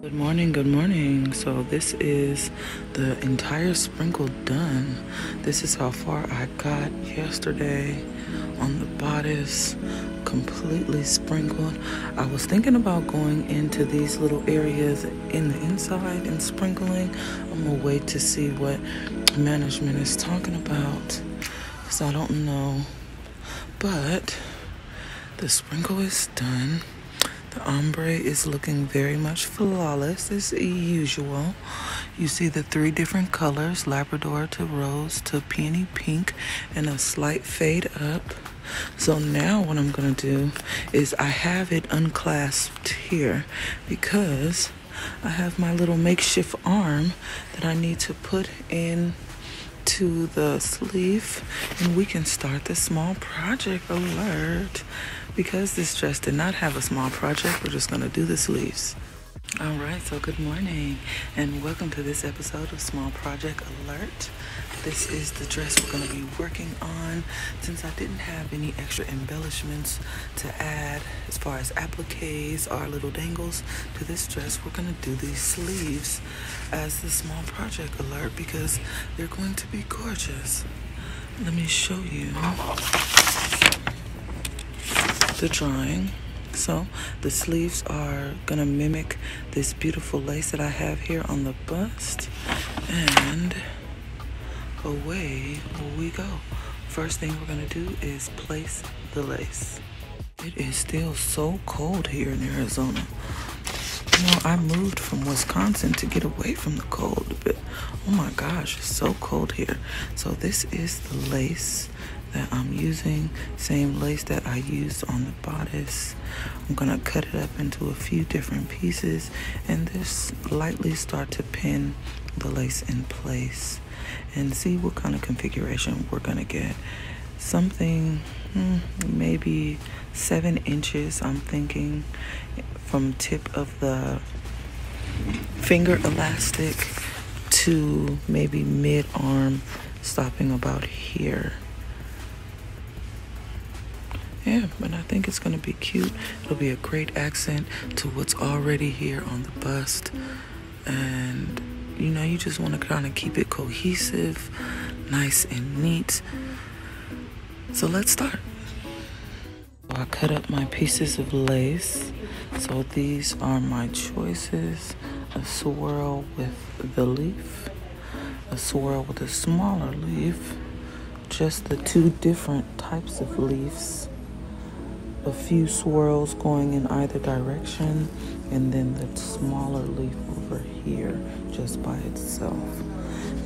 Good morning, good morning. So this is the entire sprinkle done. This is how far I got yesterday on the bodice, completely sprinkled. I was thinking about going into these little areas in the inside and sprinkling. I'm gonna wait to see what management is talking about, because I don't know. But the sprinkle is done. The ombre is looking very much flawless as usual. You see the three different colors, Labrador to rose to peony pink, and a slight fade up. So now what I'm going to do is I have it unclasped here because I have my little makeshift arm that I need to put in to the sleeve, and we can start the small project alert. Because this dress did not have a small project, we're just going to do the sleeves. All right, so good morning and welcome to this episode of Small Project Alert. This is the dress we're going to be working on. Since I didn't have any extra embellishments to add as far as appliques or little dangles to this dress, we're going to do these sleeves as the Small Project Alert because they're going to be gorgeous. Let me show you the drawing. So the sleeves are gonna mimic this beautiful lace that I have here on the bust, and away we go. First thing we're gonna do is place the lace. It is still so cold here in Arizona. You know, I moved from Wisconsin to get away from the cold, but oh my gosh, it's so cold here. So this is the lace that I'm using, same lace that I used on the bodice. I'm gonna cut it up into a few different pieces and just lightly start to pin the lace in place and see what kind of configuration we're gonna get. Something maybe 7 inches, I'm thinking, from tip of the finger elastic to maybe mid-arm, stopping about here. Yeah, but I think it's going to be cute. It'll be a great accent to what's already here on the bust. And, you know, you just want to kind of keep it cohesive, nice and neat. So let's start. I cut up my pieces of lace. So these are my choices. A swirl with the leaf, a swirl with a smaller leaf, just the two different types of leaves. A few swirls going in either direction, and then the smaller leaf over here just by itself.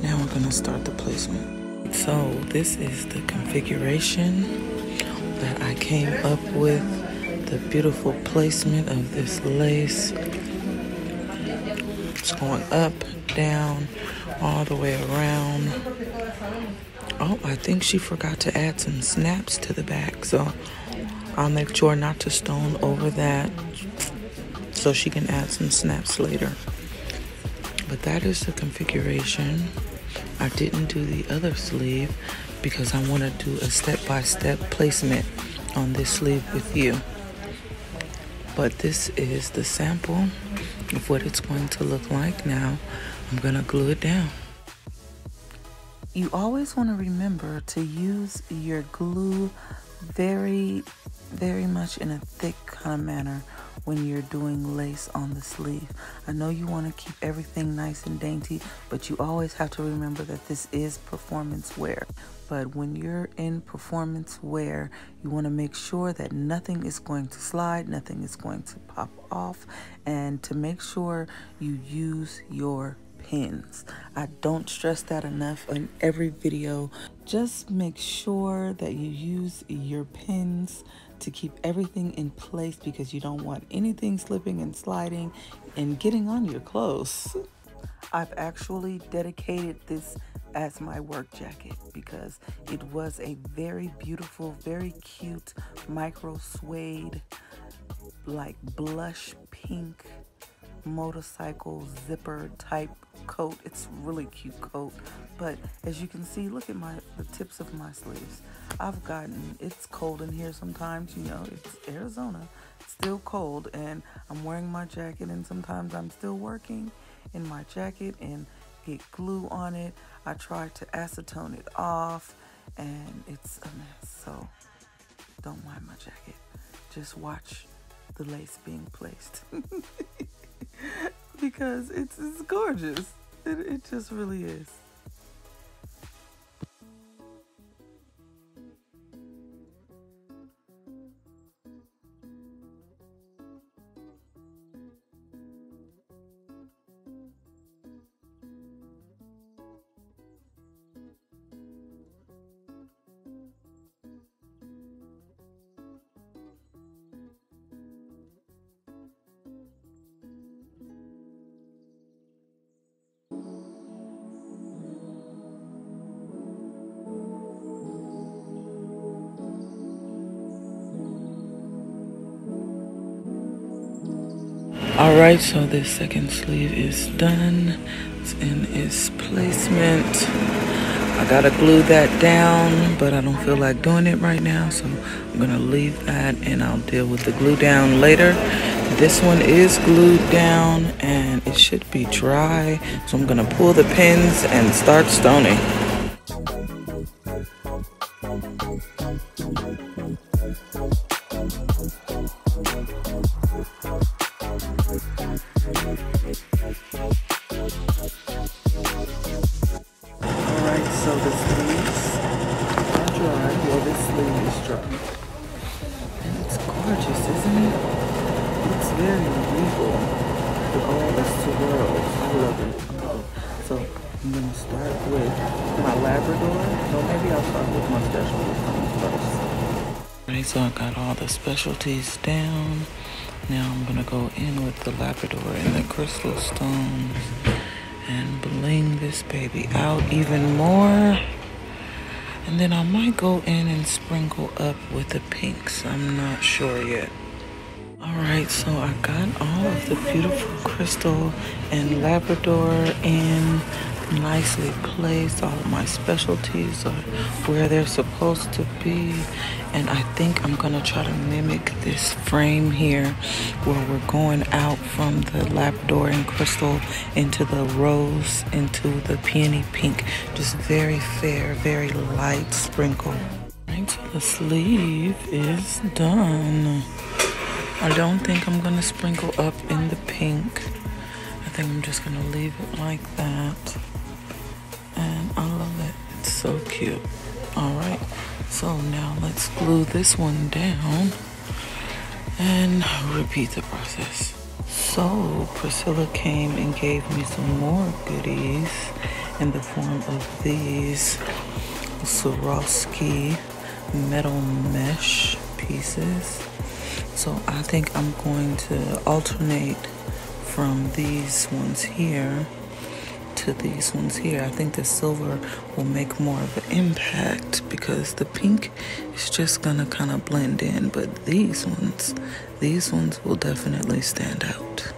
Now we're gonna start the placement. So this is the configuration that I came up with, the beautiful placement of this lace. It's going up, down, all the way around. Oh, I think she forgot to add some snaps to the back, so I'll make sure not to stone over that so she can add some snaps later. But that is the configuration. I didn't do the other sleeve because I want to do a step-by-step placement on this sleeve with you. But this is the sample of what it's going to look like. Now I'm going to glue it down. You always want to remember to use your glue very much in a thick kind of manner when you're doing lace on the sleeve. I know you want to keep everything nice and dainty, but you always have to remember that this is performance wear. But when you're in performance wear, you want to make sure that nothing is going to slide, nothing is going to pop off, and to make sure you use your pins. I don't stress that enough in every video. Just make sure that you use your pins to keep everything in place because you don't want anything slipping and sliding and getting on your clothes. I've actually dedicated this as my work jacket because it was a very beautiful, very cute micro suede, like blush pink motorcycle zipper type coat. It's a really cute coat. But as you can see, look at the tips of my sleeves. It's cold in here sometimes, you know, it's Arizona. It's still cold, and I'm wearing my jacket, and sometimes I'm still working in my jacket and get glue on it. I try to acetone it off, and it's a mess. So don't mind my jacket. Just watch the lace being placed. Because it's gorgeous. It just really is. Alright, so this second sleeve is done. It's in its placement. I gotta glue that down, but I don't feel like doing it right now, so I'm gonna leave that and I'll deal with the glue down later. This one is glued down and it should be dry, so I'm gonna pull the pins and start stoning. Alright, so the sleeves are dry. Well, this sleeve is dry. And it's gorgeous, isn't it? It's very regal with all the swirls. I love it. So I'm going to start with my Labrador. So maybe I'll start with my specialty stones first. Alright, so I got all the specialties down. Now I'm going to go in with the Labrador and the crystal stones and bling this baby out even more. And then I might go in and sprinkle up with the pinks. I'm not sure yet. Alright, so I got all of the beautiful crystal and Labrador in, nicely placed. All of my specialties are where they're supposed to be. And I think I'm going to try to mimic this frame here where we're going out from the Labrador and crystal into the rose, into the peony pink. Just very fair, very light sprinkle. Right, so the sleeve is done. I don't think I'm going to sprinkle up in the pink. I think I'm just going to leave it like that. And I love it. It's so cute. Alright, so now let's glue this one down and repeat the process. So Priscilla came and gave me some more goodies in the form of these Swarovski metal mesh pieces. So I think I'm going to alternate from these ones here to these ones here. I think the silver will make more of an impact because the pink is just gonna kind of blend in, but these ones will definitely stand out.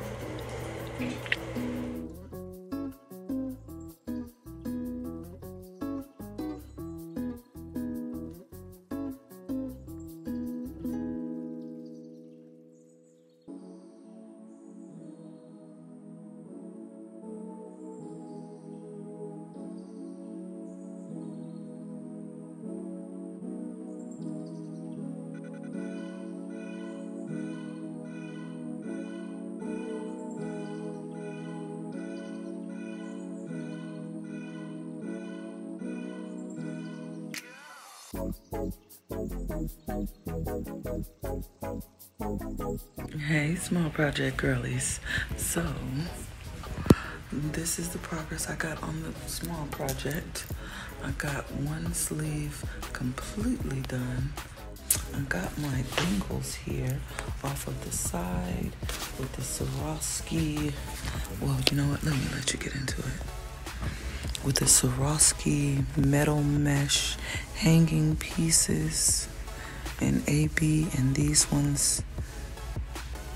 Hey, small project girlies. So this is the progress I got on the small project. I got one sleeve completely done. I got my dingles here off of the side with the Swarovski. Well, you know what? Let me let you get into it. With the Swarovski metal mesh hanging pieces in AB, and these ones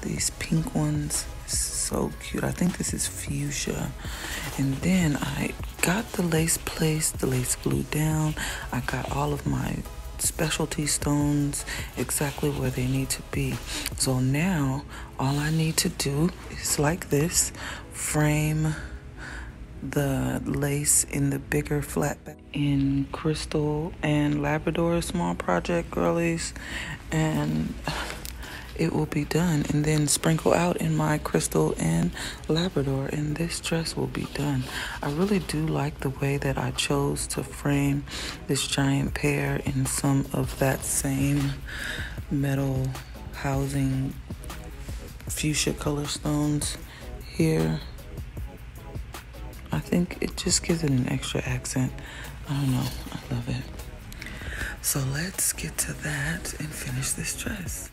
these pink ones. So cute. I think this is fuchsia. And then I got the lace placed, the lace glued down. I got all of my specialty stones exactly where they need to be. So now all I need to do is like this, frame the lace in the bigger flat back in crystal and Labrador, small project girlies, and it will be done. And then sprinkle out in my crystal and Labrador, and this dress will be done. I really do like the way that I chose to frame this giant pear in some of that same metal housing fuchsia color stones here. I think it just gives it an extra accent. I don't know, I love it. So let's get to that and finish this dress.